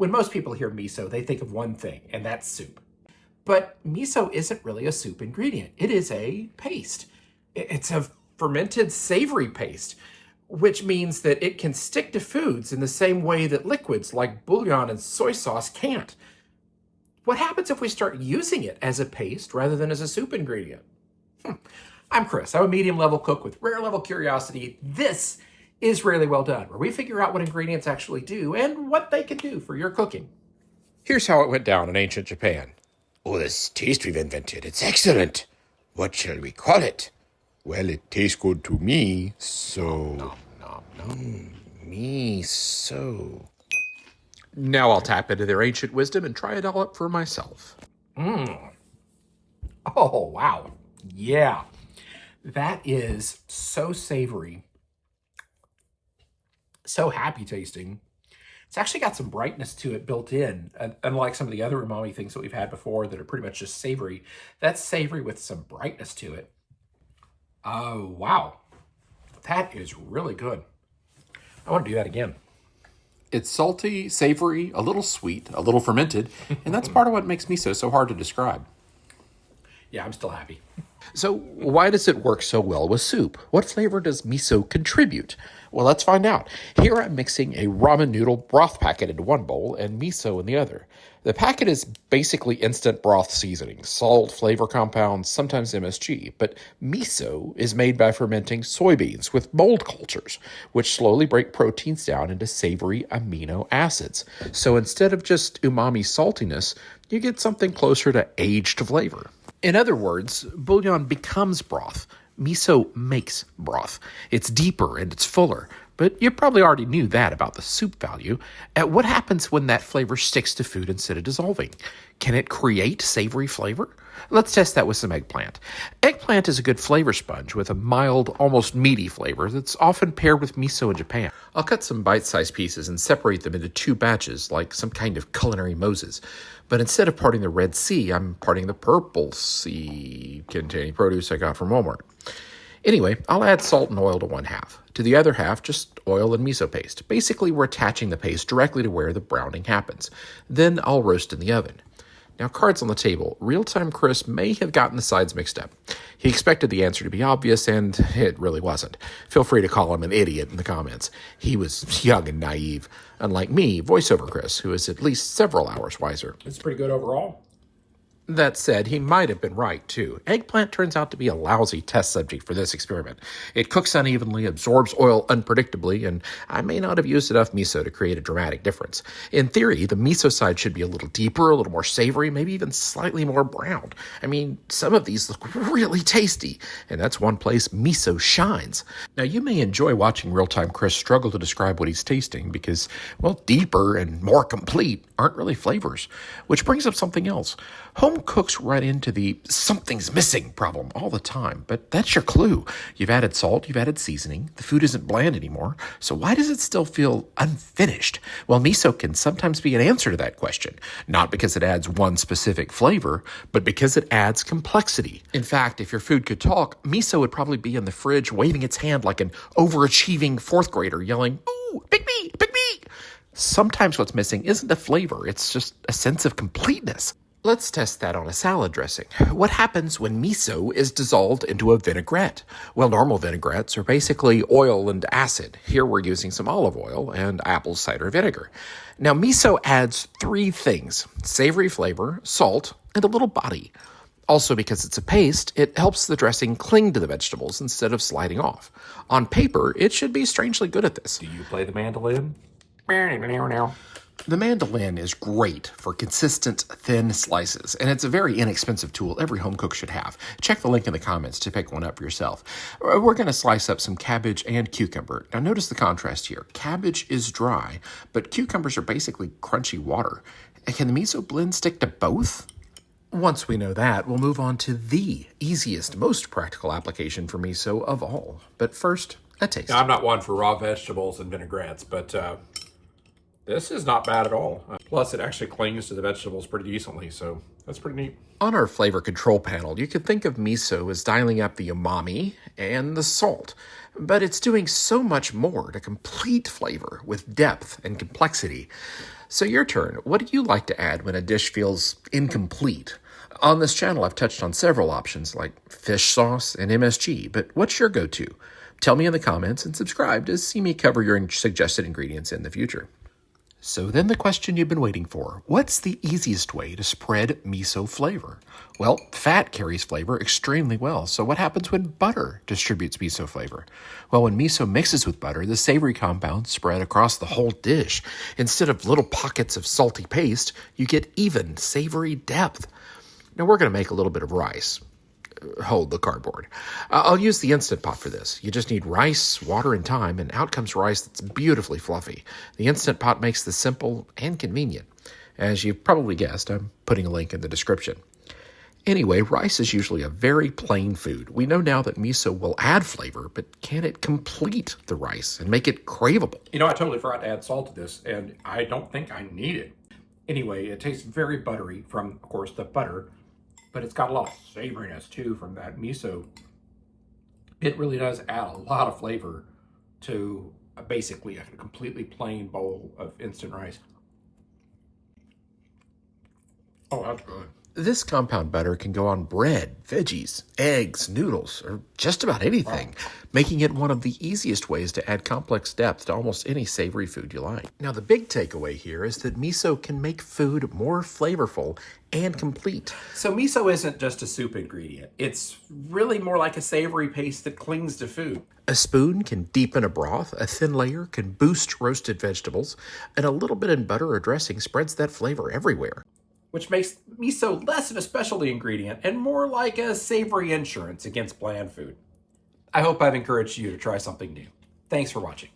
When most people hear miso, they think of one thing, and that's soup. But miso isn't really a soup ingredient. It is a paste. It's a fermented savory paste, which means that it can stick to foods in the same way that liquids like bouillon and soy sauce can't. What happens if we start using it as a paste rather than as a soup ingredient? I'm Chris. I'm a medium-level cook with rare-level curiosity. This is Rarely Well Done, where we figure out what ingredients actually do and what they can do for your cooking. Here's how it went down in ancient Japan. Oh, this taste we've invented, it's excellent. What shall we call it? Well, it tastes good to me, so... Nom, nom, nom. Miso. Now I'll tap into their ancient wisdom and try it all up for myself. Oh, wow. Yeah. That is so savory. So happy tasting. It's actually got some brightness to it built in, unlike some of the other umami things that we've had before that are pretty much just savory. That's savory with some brightness to it. Oh, wow. That is really good. I want to do that again. It's salty, savory, a little sweet, a little fermented, and that's part of what makes miso so hard to describe. Yeah, I'm still happy. So why does it work so well with soup? What flavor does miso contribute? Well, let's find out. Here I'm mixing a ramen noodle broth packet into one bowl and miso in the other. The packet is basically instant broth seasoning, salt, flavor compounds, sometimes MSG. But miso is made by fermenting soybeans with mold cultures, which slowly break proteins down into savory amino acids. So instead of just umami saltiness, you get something closer to aged flavor. In other words, bouillon becomes broth. Miso makes broth. It's deeper and it's fuller, but you probably already knew that about the soup value. What happens when that flavor sticks to food instead of dissolving? Can it create savory flavor? Let's test that with some eggplant. Eggplant is a good flavor sponge with a mild, almost meaty flavor that's often paired with miso in Japan. I'll cut some bite-sized pieces and separate them into two batches like some kind of culinary Moses. But instead of parting the Red Sea, I'm parting the Purple Sea containing produce I got from Walmart. Anyway, I'll add salt and oil to one half. To the other half, just oil and miso paste. Basically, we're attaching the paste directly to where the browning happens. Then I'll roast in the oven. Now, cards on the table. Real-time Chris may have gotten the sides mixed up. He expected the answer to be obvious, and it really wasn't. Feel free to call him an idiot in the comments. He was young and naive. Unlike me, voiceover Chris, who is at least several hours wiser. It's pretty good overall. That said, he might have been right, too. Eggplant turns out to be a lousy test subject for this experiment. It cooks unevenly, absorbs oil unpredictably, and I may not have used enough miso to create a dramatic difference. In theory, the miso side should be a little deeper, a little more savory, maybe even slightly more browned. I mean, some of these look really tasty, and that's one place miso shines. Now, you may enjoy watching Real-Time Chris struggle to describe what he's tasting because, well, deeper and more complete aren't really flavors. Which brings up something else. Home cooks run into the something's missing problem all the time, but that's your clue. You've added salt, you've added seasoning, the food isn't bland anymore, so why does it still feel unfinished? Well, miso can sometimes be an answer to that question, not because it adds one specific flavor, but because it adds complexity. In fact, if your food could talk, miso would probably be in the fridge waving its hand like an overachieving fourth grader yelling, "Ooh, pick me, pick me!" Sometimes what's missing isn't a flavor, it's just a sense of completeness. Let's test that on a salad dressing. What happens when miso is dissolved into a vinaigrette? Well, normal vinaigrettes are basically oil and acid. Here we're using some olive oil and apple cider vinegar. Now, miso adds three things: savory flavor, salt, and a little body. Also, because it's a paste, it helps the dressing cling to the vegetables instead of sliding off. On paper, it should be strangely good at this. Do you play the mandolin? The mandolin is great for consistent, thin slices, and it's a very inexpensive tool every home cook should have. Check the link in the comments to pick one up for yourself. We're going to slice up some cabbage and cucumber. Now notice the contrast here. Cabbage is dry, but cucumbers are basically crunchy water. Can the miso blend stick to both? Once we know that, we'll move on to the easiest, most practical application for miso of all. But first, a taste. Now, I'm not one for raw vegetables and vinaigrettes, but This is not bad at all. Plus, it actually clings to the vegetables pretty decently, so that's pretty neat. On our flavor control panel, you can think of miso as dialing up the umami and the salt, but it's doing so much more to complete flavor with depth and complexity. So your turn. What do you like to add when a dish feels incomplete? On this channel, I've touched on several options like fish sauce and MSG, but what's your go-to? Tell me in the comments and subscribe to see me cover your suggested ingredients in the future. So then the question you've been waiting for, what's the easiest way to spread miso flavor? Well, fat carries flavor extremely well, so what happens when butter distributes miso flavor? Well, when miso mixes with butter, the savory compounds spread across the whole dish. Instead of little pockets of salty paste, you get even savory depth. Now we're going to make a little bit of rice. Hold the cardboard. I'll use the Instant Pot for this. You just need rice, water, and thyme, and out comes rice that's beautifully fluffy. The Instant Pot makes this simple and convenient. As you've probably guessed, I'm putting a link in the description. Anyway, rice is usually a very plain food. We know now that miso will add flavor, but can it complete the rice and make it craveable? You know, I totally forgot to add salt to this, and I don't think I need it. Anyway, it tastes very buttery from, of course, the butter, but it's got a lot of savoriness too from that miso. It really does add a lot of flavor to basically a completely plain bowl of instant rice. Oh, that's good. This compound butter can go on bread, veggies, eggs, noodles, or just about anything, making it one of the easiest ways to add complex depth to almost any savory food you like. Now, the big takeaway here is that miso can make food more flavorful and complete. So miso isn't just a soup ingredient. It's really more like a savory paste that clings to food. A spoon can deepen a broth, a thin layer can boost roasted vegetables, and a little bit in butter or dressing spreads that flavor everywhere. Which makes miso less of a specialty ingredient and more like a savory insurance against bland food. I hope I've encouraged you to try something new. Thanks for watching.